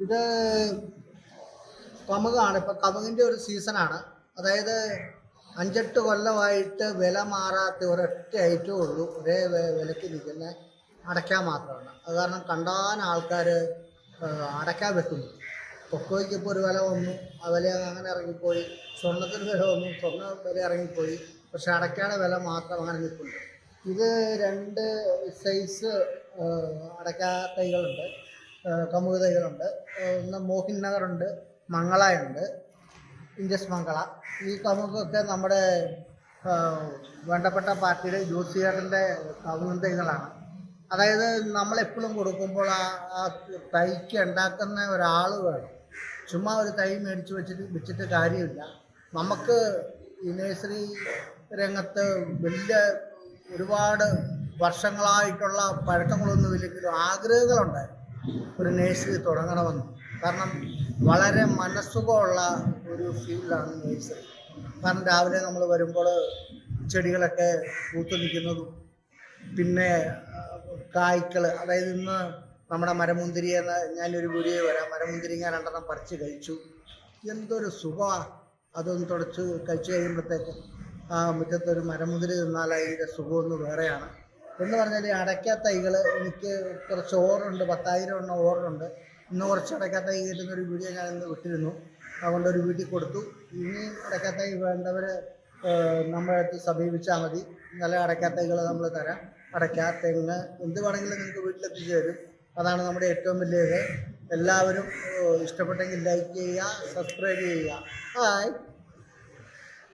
ഇത് കമുകാണ്. ഇപ്പം കമുകിൻ്റെ ഒരു സീസണാണ്. അതായത് 5-8 കൊല്ലമായിട്ട് വില മാറാത്ത ഒരൊറ്റ ഐറ്റമേ ഉള്ളൂ, ഒരേ വിലയ്ക്ക് നിൽക്കുന്ന അടയ്ക്ക മാത്രമാണ്. അത് കാരണം കണ്ടാൻ ആൾക്കാർ അടയ്ക്ക വെക്കുന്നു. കൊക്കോയ്ക്ക് ഇപ്പോൾ ഒരു വില വന്നു, ആ വില അങ്ങനെ ഇറങ്ങിപ്പോയി. സ്വർണ്ണത്തിന് വില വന്നു, സ്വർണ്ണ വില ഇറങ്ങിപ്പോയി. പക്ഷെ അടയ്ക്കയുടെ വില മാത്രം അങ്ങനെ നിൽക്കുന്നു. ഇത് 2 സൈസ് അടയ്ക്ക തൈകളുണ്ട്, കമുക് തൈകളുണ്ട്. ഒന്ന് മോഹിൻ നഗറുണ്ട്, മംഗളയുണ്ട്, ഇൻഡസ് മംഗള. ഈ കമുകൊക്കെ നമ്മുടെ വേണ്ടപ്പെട്ട പാർട്ടിയുടെ ജോസിയേട്ടൻ്റെ കമുക് തൈകളാണ്. അതായത് നമ്മളെപ്പോഴും കൊടുക്കുമ്പോൾ ആ തൈക്ക് ഉണ്ടാക്കുന്ന ഒരാൾ വേണം. ചുമ്മാ ഒരു തൈ മേടിച്ച് വെച്ചിട്ട് കാര്യമില്ല. നമുക്ക് ഈ നഴ്സറി രംഗത്ത് വലിയ ഒരുപാട് വർഷങ്ങളായിട്ടുള്ള പഴക്കങ്ങളൊന്നുമില്ലെങ്കിലും ആഗ്രഹങ്ങളുണ്ടായിരുന്നു ഒരു നഴ്സറി തുടങ്ങണമെന്ന്. കാരണം വളരെ മനസ്സുഖമുള്ള ഒരു ഫീൽഡാണ് നഴ്സറി. കാരണം രാവിലെ നമ്മൾ വരുമ്പോൾ ചെടികളൊക്കെ പൂത്തു നിൽക്കുന്നതും, പിന്നെ കായ്ക്കൾ, അതായത് ഇന്ന് നമ്മുടെ മരമുന്തിരി എന്ന ഞാനൊരു വീഡിയോ വരാം. മരമുന്തിരി ഞാൻ 2 പറിച്ച് കഴിച്ചു. എന്തൊരു സുഖമാണ് അതൊന്ന് തുടച്ച് കഴിച്ച് കഴിയുമ്പോഴത്തേക്ക്. ആ മുറ്റത്തൊരു മരമുന്തിരി തിന്നാൽ അതിൻ്റെ സുഖമൊന്ന് വേറെയാണ്. എന്ന് പറഞ്ഞാൽ ഈ അടയ്ക്ക തൈകൾ എനിക്ക് കുറച്ച് ഓർഡറുണ്ട്, 10,000 എണ്ണം ഓർഡറുണ്ട്. ഇന്ന് കുറച്ച് അടയ്ക്ക തൈ കിട്ടുന്നൊരു വീഡിയോ ഞാൻ ഇന്ന് വിട്ടിരുന്നു, അതുകൊണ്ടൊരു വീട്ടിൽ കൊടുത്തു. ഇനി അടയ്ക്ക തൈ വേണ്ടവർ നമ്മളെ അടുത്ത് സമീപിച്ചാൽ മതി. നല്ല അടയ്ക്ക തൈകൾ നമ്മൾ തരാം. അടയ്ക്ക, തെങ്ങ്, എന്ത് വേണമെങ്കിലും നിങ്ങൾക്ക് വീട്ടിലെത്തിച്ച് തരും. അതാണ് നമ്മുടെ ഏറ്റവും വലിയ ഇത്. എല്ലാവരും ഇഷ്ടപ്പെട്ടെങ്കിൽ ലൈക്ക് ചെയ്യുക, സബ്സ്ക്രൈബ് ചെയ്യുക. ഹായ്.